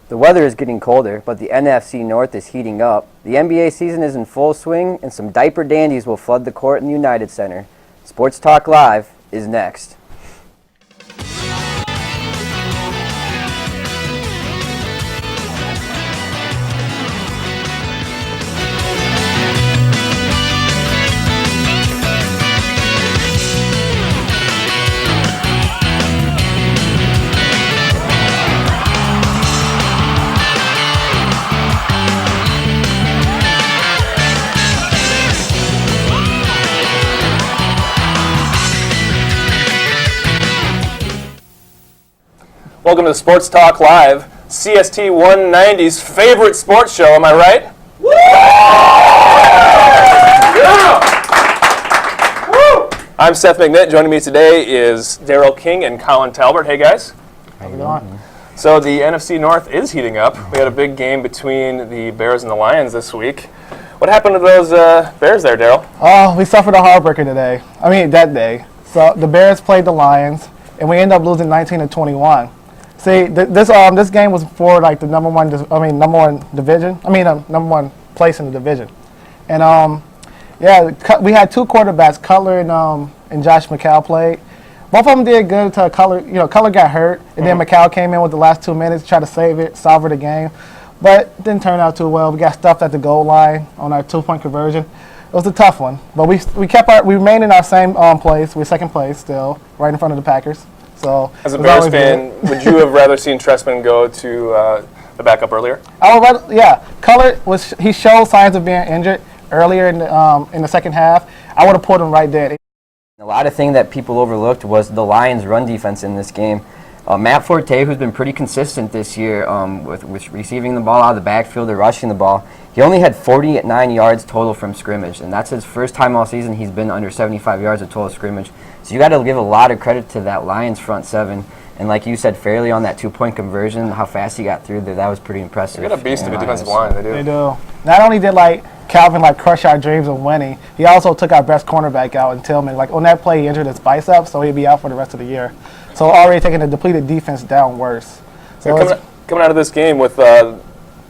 The weather is getting colder, but the NFC North is heating up. The NBA season is in full swing, and some diaper dandies will flood the court in the United Center. Sports Talk Live is next. Welcome to Sports Talk Live, CST 190's favorite sports show, am I right? Woo! Yeah! Woo! I'm Seth McNitt. Joining me today is Daryl King and Colin Talbert. Hey, guys. How's it going? So the NFC North is heating up. We had a big game between the Bears and the Lions this week. What happened to those Bears there, Daryl? Oh, we suffered a heartbreaker today. that day. So the Bears played the Lions, and we ended up losing 19-21. See, this game was for like the number one division. Number one place in the division, and we had two quarterbacks, Cutler and Josh McCall played. Both of them did good until Cutler got hurt, and then McCall came in with the last 2 minutes, tried to salvage the game, but it didn't turn out too well. We got stuffed at the goal line on our 2-point conversion. It was a tough one, but we remained in our same place. We're second place still, right in front of the Packers. So, as a Bears fan, would you have rather seen Trestman go to the backup earlier? Cutler he showed signs of being injured earlier in the second half. I would have put him right there. A lot of things that people overlooked was the Lions' run defense in this game. Matt Forte, who's been pretty consistent this year with receiving the ball out of the backfield or rushing the ball, he only had 49 yards total from scrimmage, and that's his first time all season he's been under 75 yards of total scrimmage. So you got to give a lot of credit to that Lions front seven. And like you said, fairly on that 2-point conversion, how fast he got through there, that was pretty impressive. They got a beast of a defensive line, they do. They do. Not only did Calvin crush our dreams of winning, he also took our best cornerback out in Tillman. On that play, he injured his bicep, so he'd be out for the rest of the year. So already taking the depleted defense down worse. So coming out of this game with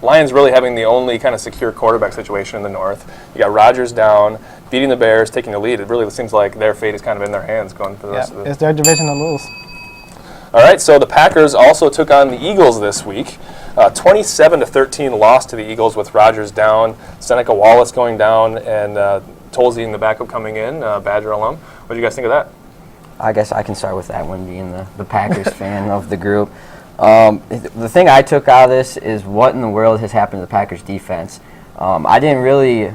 Lions really having the only kind of secure quarterback situation in the North. You got Rodgers down, beating the Bears, taking the lead. It really seems like their fate is kind of in their hands going for the rest of it. It's their division to lose. All right, so the Packers also took on the Eagles this week. 27-13 loss to the Eagles with Rodgers down, Seneca Wallace going down, and Tolzien in the backup coming in, Badger alum. What do you guys think of that? I guess I can start with that one, being the Packers fan of the group. The thing I took out of this is what in the world has happened to the Packers defense. I didn't really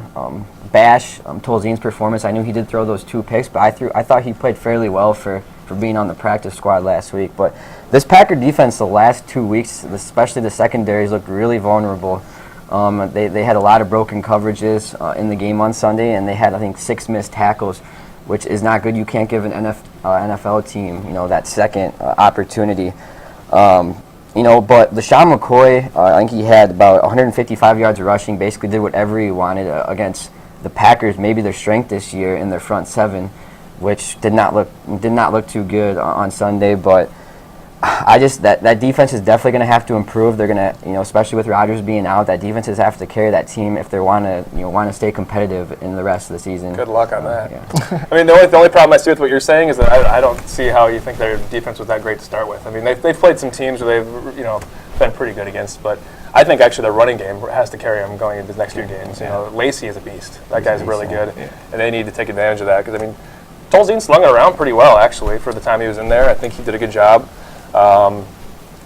bash Tolzien's performance. I knew he did throw those 2 picks, but I thought he played fairly well for being on the practice squad last week. But this Packer defense the last 2 weeks, especially the secondaries, looked really vulnerable. They had a lot of broken coverages in the game on Sunday, and they had, I think, 6 missed tackles, which is not good. You can't give an NFL team, that second opportunity. But LaShawn McCoy, I think he had about 155 yards of rushing, basically did whatever he wanted against the Packers, maybe their strength this year in their front seven, which did not look too good on Sunday. But that defense is definitely going to have to improve. They're going to, especially with Rodgers being out, that defenses have to carry that team if they want to stay competitive in the rest of the season. Good luck on that. Yeah. I mean, the only problem I see with what you're saying is that I don't see how you think their defense was that great to start with. I mean, they've played some teams where they've been pretty good against, but I think actually their running game has to carry them going into the next few games. Lacey is a beast. That guy's really good, and they need to take advantage of that because Tolzien slung it around pretty well actually for the time he was in there. I think he did a good job.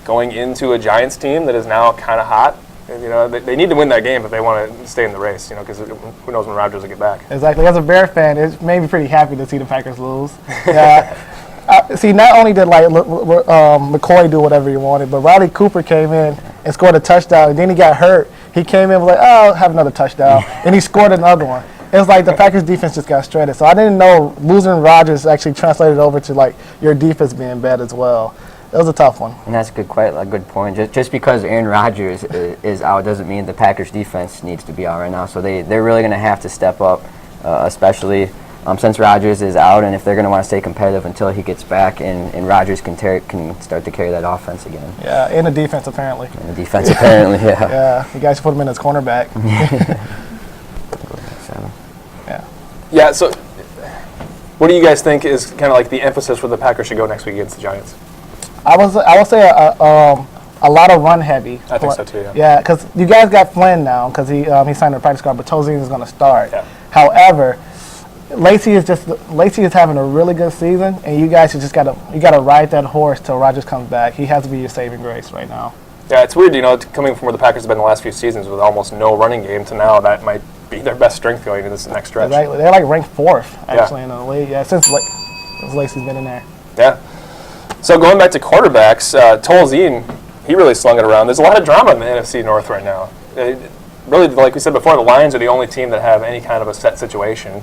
Going into a Giants team that is now kind of hot, they need to win that game if they want to stay in the race, because who knows when Rodgers will get back. Exactly. As a Bear fan, it made me pretty happy to see the Packers lose. See, not only did McCoy do whatever he wanted, but Riley Cooper came in and scored a touchdown, and then he got hurt. He came in and was like, I'll have another touchdown, and he scored another one. It was like the Packers defense just got shredded. So I didn't know losing Rodgers actually translated over to your defense being bad as well. It was a tough one. And that's quite a good point. Just because Aaron Rodgers is out doesn't mean the Packers defense needs to be out right now. So they're really going to have to step up, especially since Rodgers is out, and if they're going to want to stay competitive until he gets back, and Rodgers can start to carry that offense again. Yeah, and the defense apparently. And the defense apparently, yeah. Yeah, you guys should put him in as cornerback. Yeah, so what do you guys think is kind of like the emphasis where the Packers should go next week against the Giants? I would say a lot of run heavy. I think so too, yeah. Yeah, because you guys got Flynn now because he signed a practice squad, but Tozine is going to start. Yeah. However, Lacey is having a really good season, and you guys gotta ride that horse till Rodgers comes back. He has to be your saving grace right now. Yeah, it's weird, coming from where the Packers have been the last few seasons with almost no running game to now that might be their best strength going into this next stretch. Exactly. They're like ranked 4th actually in the league. Yeah, since Lacey's been in there. Yeah. So going back to quarterbacks, Tolzien, he really slung it around. There's a lot of drama in the NFC North right now. Really, like we said before, the Lions are the only team that have any kind of a set situation.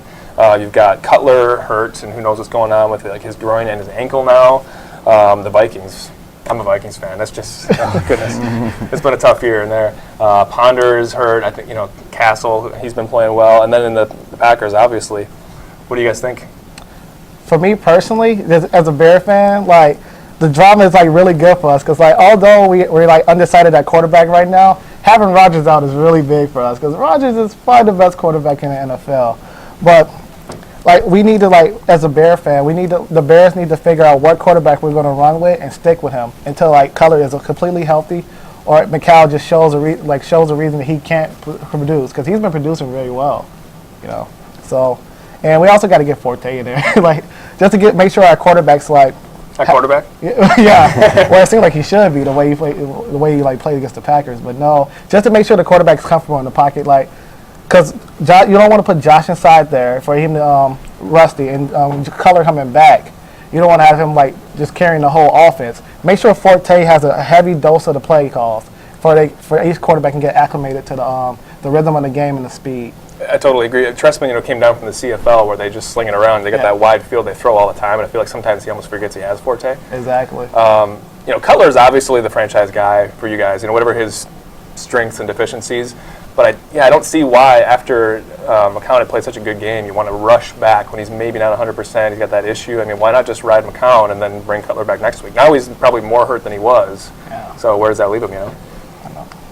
You've got Cutler hurt, and who knows what's going on with his groin and his ankle now. The Vikings. I'm a Vikings fan. That's just, oh goodness. It's been a tough year in there. Ponder is hurt. I think, Castle, he's been playing well. And then in the Packers, obviously. What do you guys think? For me personally, as a Bear fan, like, the drama is like really good for us because like although we're like undecided at quarterback right now, having Rodgers out is really big for us because Rodgers is probably the best quarterback in the NFL. But like we need to as a Bear fan, the Bears need to figure out what quarterback we're going to run with and stick with him until like Cutler is completely healthy, or McCall just shows a reason that he can't produce because he's been producing very well, So, and we also got to get Forte in there, like just to make sure our quarterback's like. At quarterback? Yeah. Well, it seemed like he should be the way he played against the Packers, but no, just to make sure the quarterback's comfortable in the pocket, like. Because you don't want to put Josh inside there for him to Rusty and Cutler coming back. You don't want to have him just carrying the whole offense. Make sure Forte has a heavy dose of the play calls for each quarterback can get acclimated to the rhythm of the game and the speed. I totally agree. Trestman, came down from the CFL where they just sling it around. They got that wide field they throw all the time, and I feel like sometimes he almost forgets he has Forte. Exactly. Cutler's obviously the franchise guy for you guys. Whatever his strengths and deficiencies. But I don't see why after McCown had played such a good game, you want to rush back when he's maybe not 100%. He's got that issue. Why not just ride McCown and then bring Cutler back next week? Now he's probably more hurt than he was. Yeah. So where does that leave him?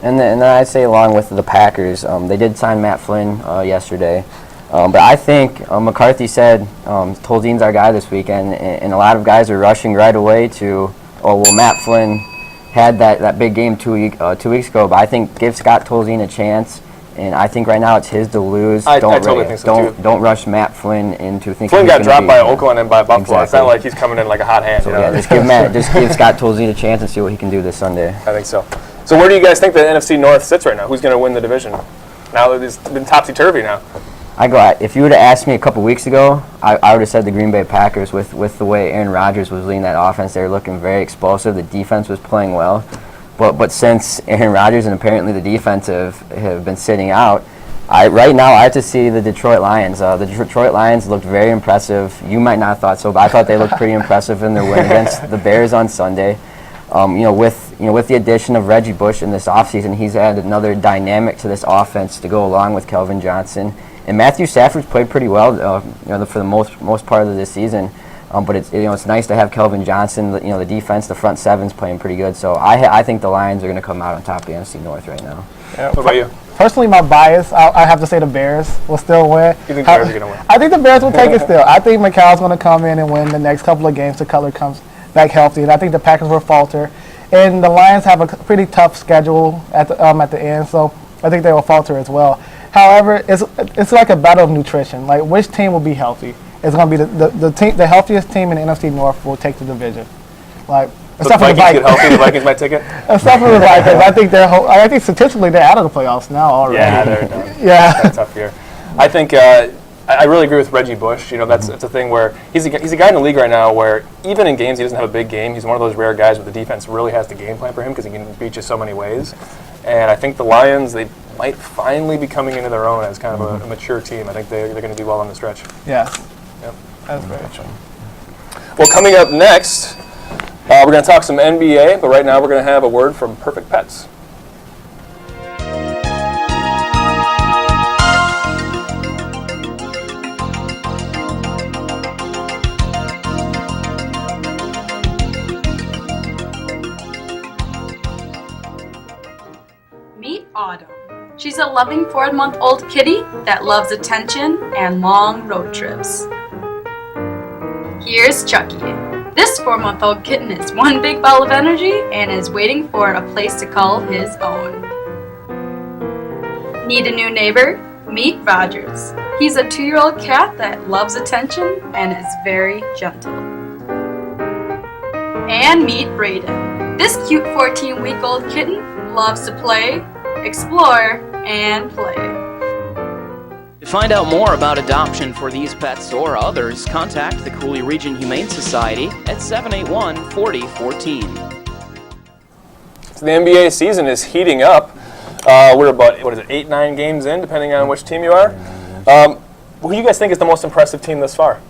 And then I'd say along with the Packers, they did sign Matt Flynn yesterday. But I think McCarthy said Tolzien's our guy this weekend, and a lot of guys are rushing right away to, Matt Flynn had that big game 2 weeks ago, but I think give Scott Tolzien a chance, and I think right now it's his to lose. I totally think so too. Don't rush Matt Flynn into thinking Flynn got dropped by Oakland and by Buffalo. Exactly. It's not like he's coming in like a hot hand. So just give Scott Tolzien a chance and see what he can do this Sunday. I think so. So where do you guys think the NFC North sits right now? Who's going to win the division? Now that it's been topsy-turvy now. If you would have asked me a couple weeks ago, I would have said the Green Bay Packers with the way Aaron Rodgers was leading that offense. They were looking very explosive. The defense was playing well. But since Aaron Rodgers and apparently the defense have been sitting out, right now I have to see the Detroit Lions. The Detroit Lions looked very impressive. You might not have thought so, but I thought they looked pretty impressive in their win against the Bears on Sunday. With the addition of Reggie Bush in this offseason, he's added another dynamic to this offense to go along with Kelvin Johnson. And Matthew Stafford's played pretty well, for the most part of this season. But it's nice to have Kelvin Johnson. The defense, the front seven's playing pretty good. So I think the Lions are going to come out on top of the NFC North right now. Yeah. What about you? Personally, my bias, I have to say the Bears will still win. You think the Bears are going to win? I think the Bears will take it still. I think McCall's going to come in and win the next couple of games. The Cutler comes back healthy, and I think the Packers will falter. And the Lions have a pretty tough schedule at the end, so I think they will falter as well. However, it's like a battle of nutrition. Like which team will be healthy? It's going to be the healthiest team in the NFC North will take the division. Like So the Vikings get healthy, the Vikings might take it? Except for the Vikings, I think statistically they're out of the playoffs now already. Yeah, they're done. Yeah. That's a tough year. I think I really agree with Reggie Bush. That's it's a thing where he's a guy in the league right now where even in games he doesn't have a big game. He's one of those rare guys where the defense really has to game plan for him because he can beat you so many ways. And I think the Lions, they might finally be coming into their own as kind of a mature team. I think they're going to do well on the stretch. Yes. Yep. That's very true. Well, coming up next, we're going to talk some NBA, but right now we're going to have a word from Perfect Pets. She's a loving 4-month-old kitty that loves attention and long road trips. Here's Chucky. This 4-month-old kitten is one big ball of energy and is waiting for a place to call his own. Need a new neighbor? Meet Rogers. He's a 2-year-old cat that loves attention and is very gentle. And meet Brayden. This cute 14-week-old kitten loves to play, explore, and play. To find out more about adoption for these pets or others, contact the Cooley Region Humane Society at 781-4014. So the NBA season is heating up. We're about, 8-9 games in, depending on which team you are. Who do you guys think is the most impressive team thus far?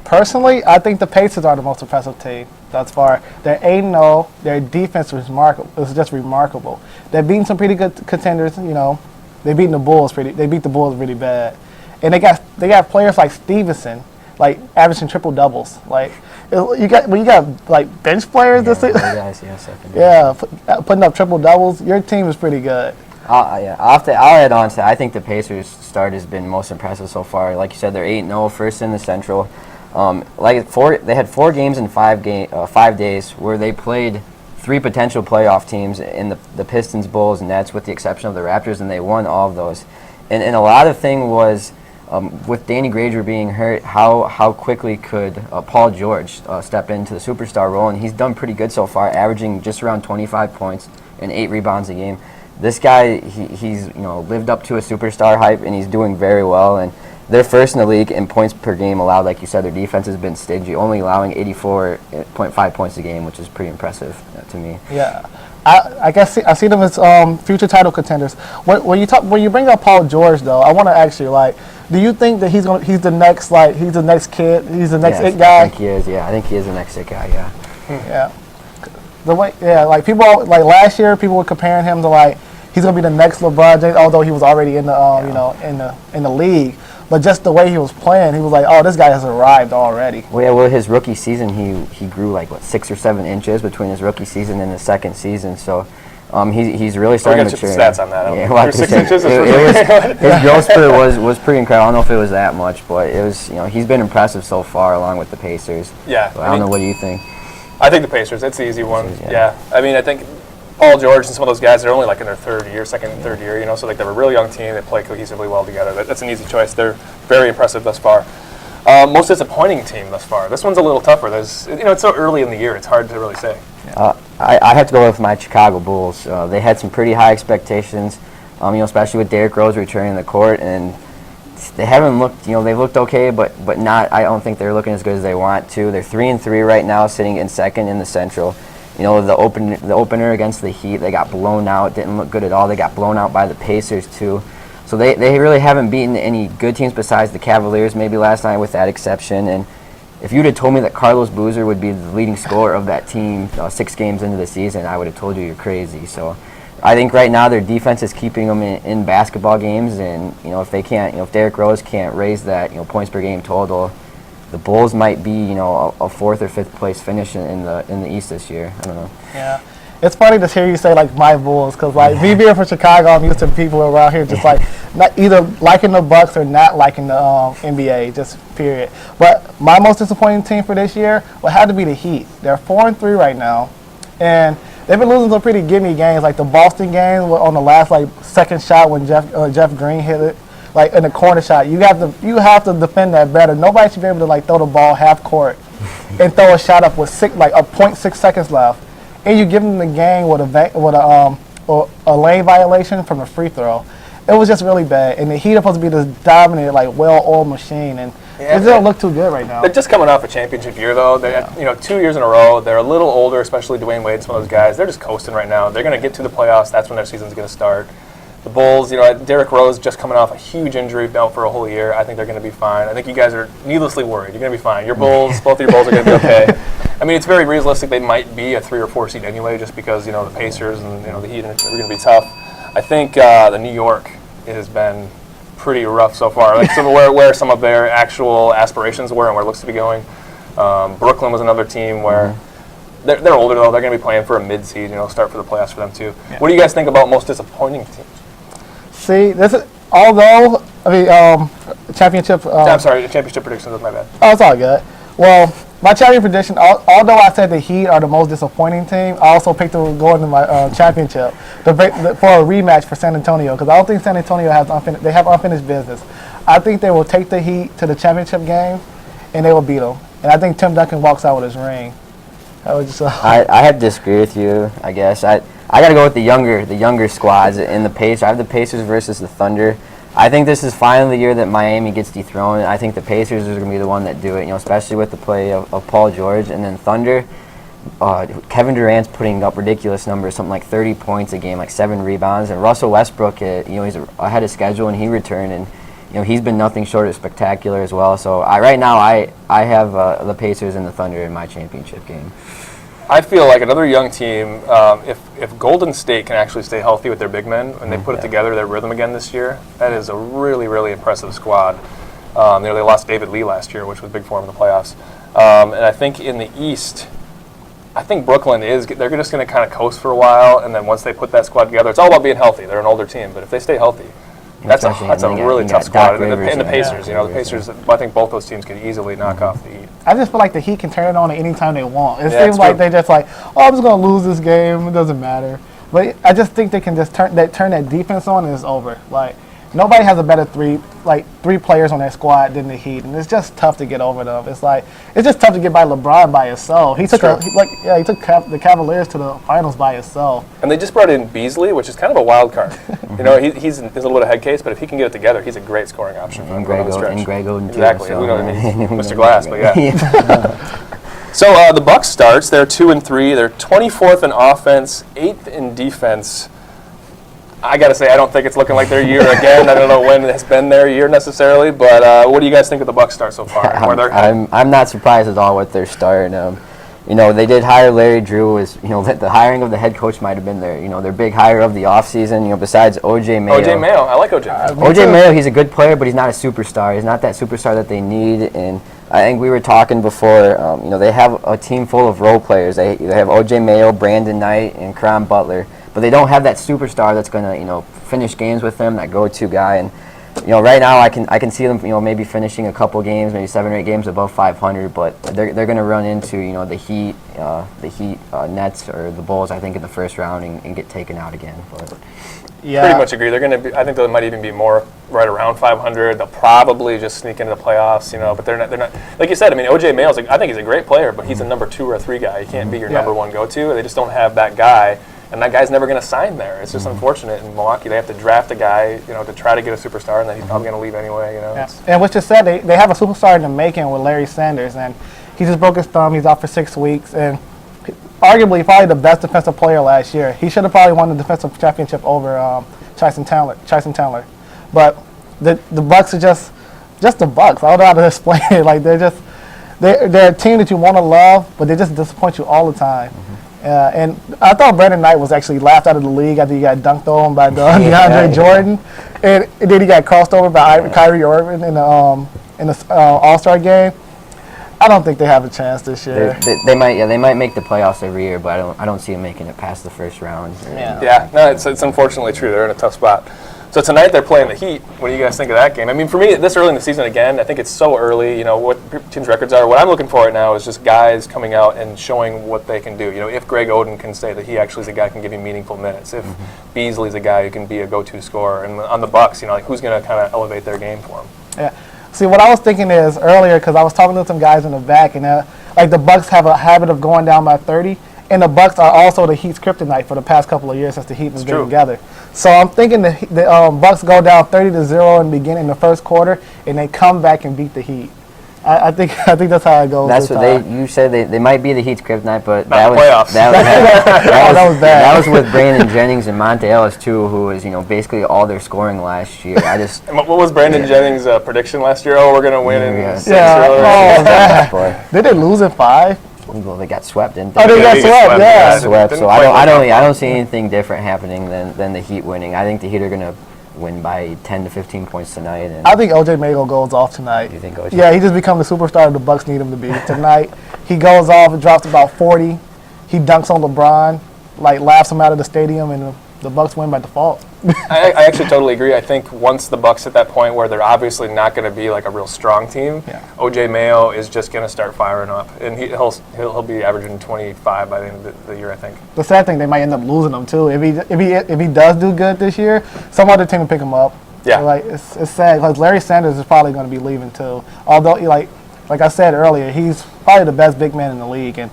Personally, I think the Pacers are the most impressive team thus far. They're 8-0. Their defense is remarkable. It's just remarkable. They're beating some pretty good contenders. You know, they beat the Bulls really bad, and they got players like Stevenson, like averaging triple doubles. Like when you got like bench players. Putting up triple doubles. Your team is pretty good. I'll add on to that. I think the Pacers' start has been most impressive so far. Like you said, they're 8-0, first in the Central. They had 4 games in 5 days where they played 3 potential playoff teams in the Pistons, Bulls, Nets, with the exception of the Raptors, and they won all of those. And a lot of thing was with Danny Granger being hurt, how quickly could Paul George step into the superstar role, and he's done pretty good so far, averaging just around 25 points and 8 rebounds a game. This guy, he's lived up to a superstar hype, and he's doing very well. And they're first in the league in points per game allowed. Like you said, their defense has been stingy, only allowing 84.5 points a game, which is pretty impressive to me. Yeah, I guess I see them as future title contenders. When you bring up Paul George, though, I want to ask you, like, do you think that he's the next kid, he's the next it guy? I think he is. Yeah, I think he is the next it guy. Yeah. Yeah. Like people, like last year, people were comparing him to like he's gonna be the next LeBron James, although he was already in the in the league. But just the way he was playing, he was like, oh, this guy has arrived already. Well, his rookie season, he grew like 6 or 7 inches between his rookie season and his second season. So he's really starting to mature. Stats on that. Yeah, 6 inches. His growth spurt was pretty incredible. I don't know if it was that much, but it was. He's been impressive so far, along with the Pacers. Yeah. So I don't know. What do you think? I think the Pacers. It's the easy one. Yeah. I mean, I think Paul George and some of those guys, they're only like in their second and third year, so like they're a really young team. They play cohesively well together. That's an easy choice. They're very impressive thus far. Most disappointing team thus far. This one's a little tougher. It's so early in the year. It's hard to really say. I have to go with my Chicago Bulls. They had some pretty high expectations, especially with Derrick Rose returning to the court, and they haven't looked. They've looked okay, but not. I don't think they're looking as good as they want to. They're 3-3 right now, sitting in second in the Central. The opener against the Heat, they got blown out. Didn't look good at all. They got blown out by the Pacers too. So they really haven't beaten any good teams besides the Cavaliers, maybe last night with that exception. And if you'd have told me that Carlos Boozer would be the leading scorer of that team 6 games into the season, I would have told you you're crazy. So I think right now their defense is keeping them in basketball games, and if Derrick Rose can't raise that points per game total, the Bulls might be a 4th or 5th place finish in the East this year. I don't know. Yeah. It's funny to hear you say like my Bulls, because like me being from Chicago, I'm used to people around here just like not either liking the Bucks or not liking the NBA, just period. But my most disappointing team for this year would have to be the Heat. They're 4-3 right now, and they've been losing some pretty gimme games, like the Boston game on the last second shot when Jeff Green hit it, like in the corner shot. You have to defend that better. Nobody should be able to throw the ball half court and throw a shot up with 0.6 seconds left. And you give them the game with a lane violation from a free throw. It was just really bad. And the Heat are supposed to be this dominant, well-oiled machine, and it doesn't look too good right now. They're just coming off a championship year, though. They had, 2 years in a row. They're a little older, especially Dwayne Wade and some of those guys. They're just coasting right now. They're going to get to the playoffs. That's when their season's going to start. The Bulls, Derrick Rose just coming off a huge injury, out for a whole year. I think they're going to be fine. I think you guys are needlessly worried. You're going to be fine. Your Bulls, both of your Bulls are going to be okay. I mean, it's very realistic they might be a 3 or 4 seed anyway, just because the Pacers and the Heat are going to be tough. I think the New York has been pretty rough so far. Where some of their actual aspirations were and where it looks to be going. Brooklyn was another team where they're older though. They're going to be playing for a mid seed. Start for the playoffs for them too. Yeah. What do you guys think about most disappointing teams? See, this is although championship. I'm sorry, championship predictions was my bad. Oh, it's all good. Well, my champion prediction, although I said the Heat are the most disappointing team, I also picked them to go into my championship for a rematch for San Antonio, because I don't think San Antonio has unfinished business. I think they will take the Heat to the championship game, and they will beat them. And I think Tim Duncan walks out with his ring. I have to disagree with you, I guess. I got to go with the younger squads in the Pacers. I have the Pacers versus the Thunder. I think this is finally the year that Miami gets dethroned. I think the Pacers are going to be the one that do it, especially with the play of Paul George. And then Thunder, Kevin Durant's putting up ridiculous numbers, something like 30 points a game, like 7 rebounds. And Russell Westbrook, he's ahead of schedule, and he returned. And he's been nothing short of spectacular as well. So right now I have the Pacers and the Thunder in my championship game. I feel like another young team, if Golden State can actually stay healthy with their big men and they put it together, their rhythm again this year, that is a really, really impressive squad. They lost David Lee last year, which was big for them in the playoffs. And I think in the East, I think Brooklyn they're just going to kind of coast for a while, and then once they put that squad together, it's all about being healthy. They're an older team, but if they stay healthy, that's a really tough squad. And the Pacers, the Pacers, I think both those teams could easily knock off the Heat. I just feel like the Heat can turn it on at any time they want. It Yeah, seems like they're just like, I'm just going to lose this game. It doesn't matter. But I just think they can just turn that defense on and it's over. Like, nobody has a better three players on that squad than the Heat, and it's just tough to get over them. It's just tough to get by LeBron by himself. He took the Cavaliers to the finals by himself. And they just brought in Beasley, which is kind of a wild card. He's a little bit of head case, but if he can get it together, he's a great scoring option. And Greg Oden exactly. Too, so. Mr. Glass, but yeah. So the Bucks starts. They're 2-3. They're 24th in offense, 8th in defense. I got to say, I don't think it's looking like their year again. I don't know when it has been their year necessarily, but what do you guys think of the Bucks start so far? I'm not surprised at all with their start. They did hire Larry Drew. The hiring of the head coach might have been their big hire of the offseason. Besides O.J. Mayo. O.J. Mayo, I like O.J. Mayo. O.J. Mayo, he's a good player, but he's not a superstar. He's not that superstar that they need. And I think we were talking before. They have a team full of role players. They have O.J. Mayo, Brandon Knight, and Caron Butler. But they don't have that superstar that's going to, finish games with them, that go-to guy. And, right now I can see them, maybe finishing a couple games, maybe 7 or 8 games above 500. But they're going to run into, the Heat, Nets, or the Bulls, I think, in the first round and get taken out again. But yeah, pretty much agree. They're going to be. I think they might even be more right around 500. They'll probably just sneak into the playoffs, But they're not. Like you said, O.J. Mayo's. I think he's a great player, but he's a number 2 or 3 guy. He can't be your number 1 go-to. They just don't have that guy. And that guy's never going to sign there. It's just unfortunate in Milwaukee. They have to draft a guy, to try to get a superstar, and then he's probably going to leave anyway. Yeah. And what you said, they have a superstar in the making with Larry Sanders, and he just broke his thumb. He's out for 6 weeks, and arguably probably the best defensive player last year. He should have probably won the defensive championship over Tyson Chandler. But the Bucks are just the Bucks. I don't know how to explain it. Like they're a team that you want to love, but they just disappoint you all the time. And I thought Brandon Knight was actually laughed out of the league after he got dunked on by DeAndre Jordan, and then he got crossed over by Kyrie Irving in the All-Star game. I don't think they have a chance this year. They might make the playoffs every year, but I don't see them making it past the first round. No, it's unfortunately true. They're in a tough spot. So tonight they're playing the Heat. What do you guys think of that game? For me, this early in the season, again, I think it's so early. What teams' records are. What I'm looking for right now is just guys coming out and showing what they can do. If Greg Oden can say that he actually is a guy who can give you meaningful minutes. If Beasley's a guy who can be a go-to scorer. And on the Bucks, who's going to kind of elevate their game for him? Yeah. See, what I was thinking is earlier, because I was talking to some guys in the back, and the Bucks have a habit of going down by 30. And the Bucks are also the Heat's kryptonite for the past couple of years since the Heat was getting together. So I'm thinking the Bucks go down 30-0 in the beginning in the first quarter, and they come back and beat the Heat. I think that's how it goes. That's what you said. They might be the Heat's kryptonite, but that was bad. That was with Brandon Jennings and Monte Ellis too, who was basically all their scoring last year. What was Brandon Jennings' prediction last year? We're going to win in 6. Did they lose in 5? Well, they got swept, didn't they? Oh, they got swept, yeah. So I don't see anything different happening than the Heat winning. I think the Heat are going to win by 10 to 15 points tonight. And I think O.J. Mayo goes off tonight. You think O.J.? Yeah, he just become the superstar the Bucks need him to be tonight. He goes off and drops about 40. He dunks on LeBron, laughs him out of the stadium, and the Bucks win by default. I actually totally agree. I think once the Bucks hit that point where they're obviously not going to be like a real strong team, OJ Mayo is just going to start firing up, and he'll be averaging 25 by the end of the year, I think. The sad thing, they might end up losing him too. If he does do good this year, some other team will pick him up. Yeah. Like it's sad because Larry Sanders is probably going to be leaving too. Although like I said earlier, he's probably the best big man in the league, and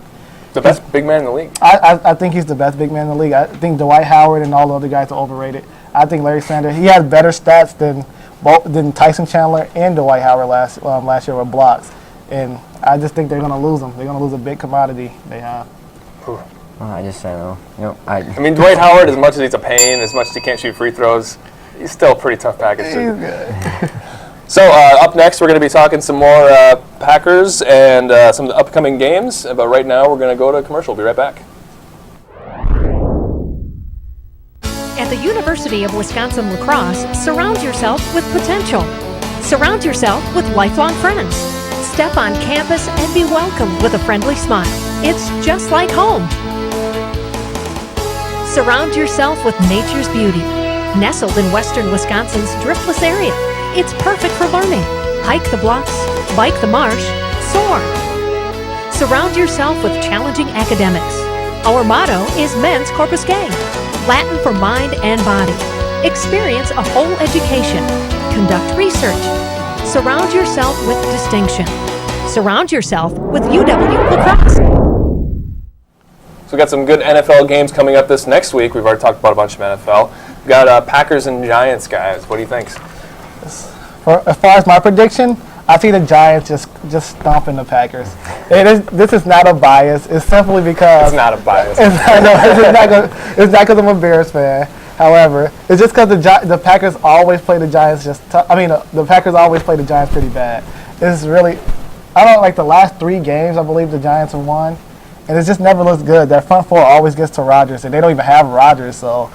the best big man in the league. I think he's the best big man in the league. I think Dwight Howard and all the other guys are overrated. I think Larry Sanders, he has better stats than Tyson Chandler and Dwight Howard last year with blocks, and I just think they're going to lose him. They're going to lose a big commodity they have. I just don't know. You know, I mean, Dwight Howard, as much as he's a pain, as much as he can't shoot free throws, he's still a pretty tough package. He's good. So up next, we're going to be talking some more Packers and some of the upcoming games. But right now, we're going to go to a commercial. We'll be right back. At the University of Wisconsin-La Crosse, surround yourself with potential. Surround yourself with lifelong friends. Step on campus and be welcomed with a friendly smile. It's just like home. Surround yourself with nature's beauty. Nestled in western Wisconsin's driftless area, it's perfect for learning. Hike the bluffs, bike the marsh, soar. Surround yourself with challenging academics. Our motto is Men's Corpus Gay, Latin for mind and body. Experience a whole education. Conduct research. Surround yourself with distinction. Surround yourself with UW-La Crosse. So we've got some good NFL games coming up this next week. We've already talked about a bunch of NFL. We've got Packers and Giants, guys. What do you think? As far as my prediction, I see the Giants just stomping the Packers. This is not a bias. It's simply because it's not a bias. It's not because I'm a Bears fan. However, it's just because the Packers always play the Giants the Packers always play the Giants pretty bad. It's really, I don't like the last 3 games. I believe the Giants have won, and it just never looks good. That front four always gets to Rodgers, and they don't even have Rodgers, so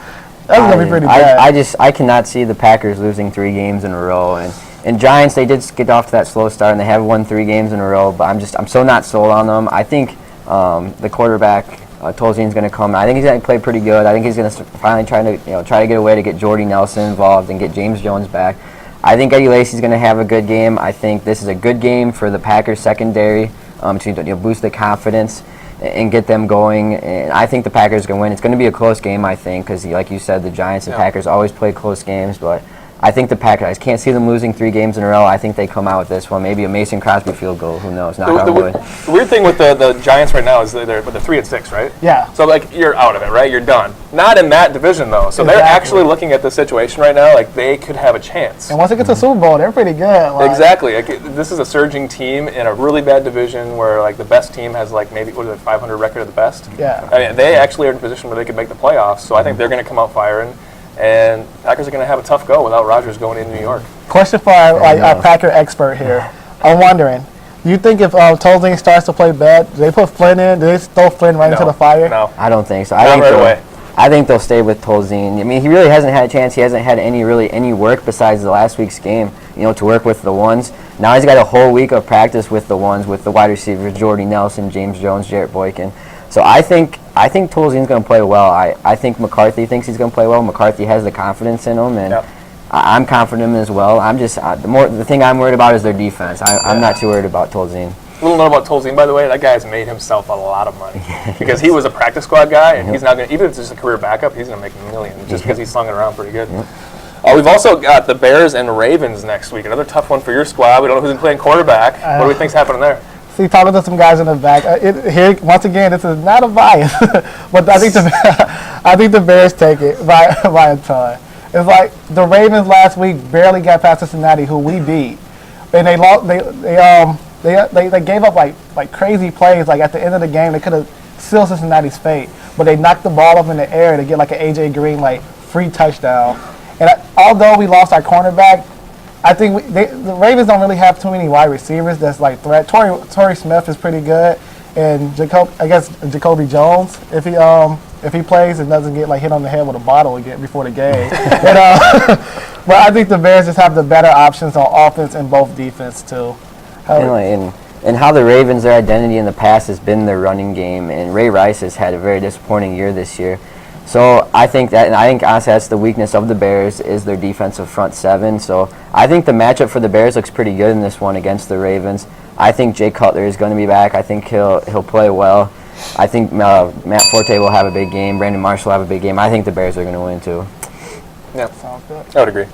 that's gonna be pretty bad. I cannot see the Packers losing 3 games in a row, and Giants, they did get off to that slow start, and they have won 3 games in a row. But I'm so not sold on them. I think the quarterback Tolzien's going to come. I think he's going to play pretty good. I think he's going to finally try to get a way to get Jordy Nelson involved and get James Jones back. I think Eddie Lacy's going to have a good game. I think this is a good game for the Packers secondary to boost the confidence and get them going. And I think the Packers are going to win. It's going to be a close game, I think, because like you said, the Giants and Packers always play close games, but I think the Packers, I can't see them losing 3 games in a row. I think they come out with this one. Maybe a Mason Crosby field goal. Who knows? Knock on wood. The weird thing with the Giants right now is they're 3-6, right? Yeah. So like you're out of it, right? You're done. Not in that division though. So they're actually looking at the situation right now like they could have a chance. And once it gets to the Super Bowl, they're pretty good. Exactly. Like, this is a surging team in a really bad division where like the best team has like maybe 500 record of the best. Yeah. I mean, they actually are in a position where they could make the playoffs. So I think they're going to come out firing. And Packers are going to have a tough go without Rodgers going into New York. Question for our Packer expert here. I'm wondering, do you think if Tolzien starts to play bad, do they put Flynn in? Do they throw Flynn right into the fire? No. I don't think so. I think they'll stay with Tolzien. I mean, he really hasn't had a chance. He hasn't had any work besides the last week's game, to work with the ones. Now he's got a whole week of practice with the ones, with the wide receivers, Jordy Nelson, James Jones, Jarrett Boykin. So I think Tolzien's going to play well. I think McCarthy thinks he's going to play well. McCarthy has the confidence in him, and I'm confident in him as well. I'm just the thing I'm worried about is their defense. I'm not too worried about Tolzien. A little note about Tolzien, by the way, that guy has made himself a lot of money because he was a practice squad guy, and he's not going to, even if it's just a career backup, he's going to make millions just because he's slung it around pretty good. We've also got the Bears and Ravens next week. Another tough one for your squad. We don't know who's playing quarterback. What do we think's happening there? See, talking to some guys in the back. Here, once again, this is not a bias, but I think the Bears take it by a ton. It's like the Ravens last week barely got past Cincinnati, who we beat, and they lost. They gave up like crazy plays. Like at the end of the game, they could have sealed Cincinnati's fate, but they knocked the ball up in the air to get like an AJ Green free touchdown. And although we lost our cornerback, I think the Ravens don't really have too many wide receivers that's like threat. Torrey Smith is pretty good, and Jacoby Jones, if he plays and doesn't get hit on the head with a bottle again before the game. But I think the Bears just have the better options on offense and both defense too. And how the Ravens, their identity in the past has been their running game, and Ray Rice has had a very disappointing year this year. So I think honestly that's the weakness of the Bears is their defensive front seven. So I think the matchup for the Bears looks pretty good in this one against the Ravens. I think Jay Cutler is going to be back. I think he'll play well. I think Matt Forte will have a big game. Brandon Marshall will have a big game. I think the Bears are going to win too. Yeah, sounds good. I would agree.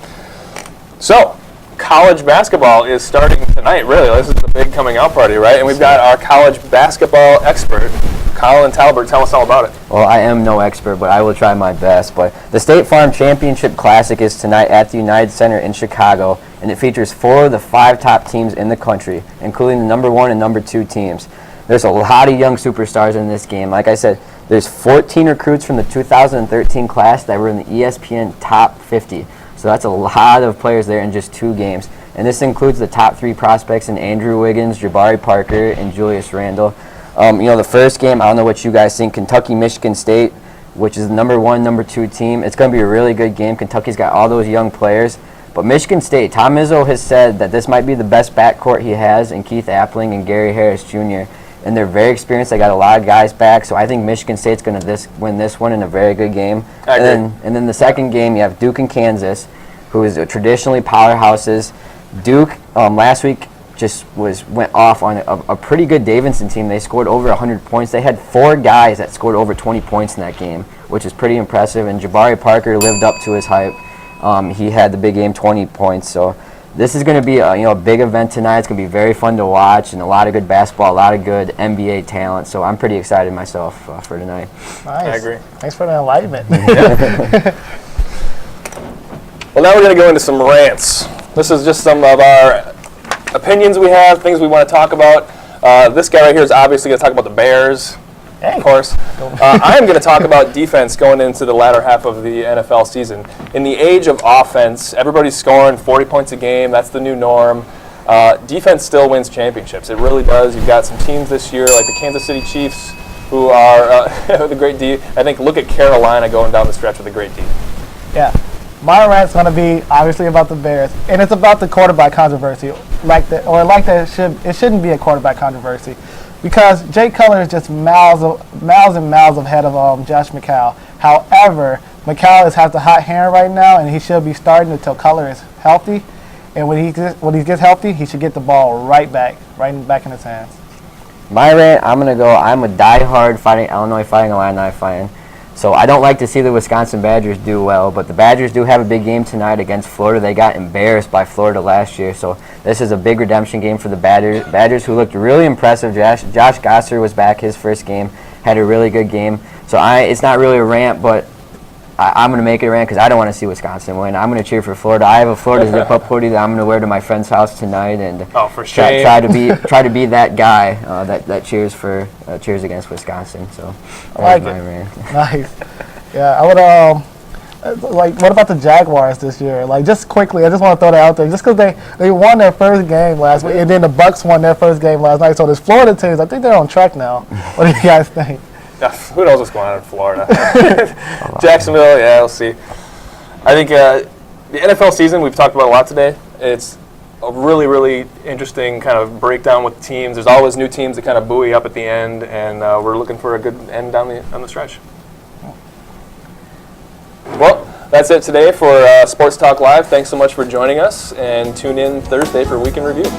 So, college basketball is starting tonight, really. This is the big coming out party, right? And we've got our college basketball expert, Colin Talbert. Tell us all about it. Well, I am no expert, but I will try my best. But the State Farm Championship Classic is tonight at the United Center in Chicago, and it features 4 of the 5 top teams in the country, including the number 1 and number 2 teams. There's a lot of young superstars in this game. Like I said, there's 14 recruits from the 2013 class that were in the ESPN Top 50. So that's a lot of players there in just 2 games. And this includes the top 3 prospects in Andrew Wiggins, Jabari Parker, and Julius Randle. The first game, I don't know what you guys think, Kentucky-Michigan State, which is the number 1, number 2 team. It's going to be a really good game. Kentucky's got all those young players. But Michigan State, Tom Izzo has said that this might be the best backcourt he has in Keith Appling and Gary Harris Jr., and they're very experienced. They got a lot of guys back, so I think Michigan State's going to win this one in a very good game. And then the second game, you have Duke and Kansas, who is traditionally powerhouses. Duke last week just went off on a pretty good Davidson team. They scored over 100 points. They had 4 guys that scored over 20 points in that game, which is pretty impressive. And Jabari Parker lived up to his hype. He had the big game, 20 points. So this is going to be a big event tonight. It's going to be very fun to watch and a lot of good basketball, a lot of good NBA talent. So I'm pretty excited myself for tonight. Nice. I agree. Thanks for the enlightenment. Well, now we're going to go into some rants. This is just some of our opinions we have, things we want to talk about. This guy right here is obviously going to talk about the Bears, of course. I'm going to talk about defense going into the latter half of the NFL season. In the age of offense, everybody's scoring 40 points a game. That's the new norm. Defense still wins championships. It really does. You've got some teams this year, like the Kansas City Chiefs, who are the great D. I think look at Carolina going down the stretch with a great D. Yeah. My rant's going to be obviously about the Bears, and it's about the quarterback controversy. It shouldn't be a quarterback controversy, because Jay Cutler is just miles and miles ahead of Josh McCown. However, McCown has the hot hand right now, and he should be starting until Cutler is healthy. And when he gets healthy, he should get the ball right back in his hands. My rant, I'm a diehard Illinois Fighting Illini fan. So I don't like to see the Wisconsin Badgers do well, but the Badgers do have a big game tonight against Florida. They got embarrassed by Florida last year, so this is a big redemption game for the Badgers, who looked really impressive. Josh Gosser was back his first game, had a really good game. So it's not really a rant, but I'm going to make it a rant because I don't want to see Wisconsin win. I'm going to cheer for Florida. I have a Florida zip-up hoodie that I'm going to wear to my friend's house tonight, and try to be that guy that cheers against Wisconsin. So I like it. Rant. Nice. Yeah, I would what about the Jaguars this year? Just quickly, I just want to throw that out there. Just because they won their first game last week, and then the Bucks won their first game last night. So there's Florida teams. I think they're on track now. What do you guys think? Who knows what's going on in Florida? Jacksonville, yeah, we'll see. I think the NFL season, we've talked about a lot today. It's a really, really interesting kind of breakdown with teams. There's always new teams that kind of buoy up at the end, and we're looking for a good end down the stretch. Well, that's it today for Sports Talk Live. Thanks so much for joining us, and tune in Thursday for Week in Review.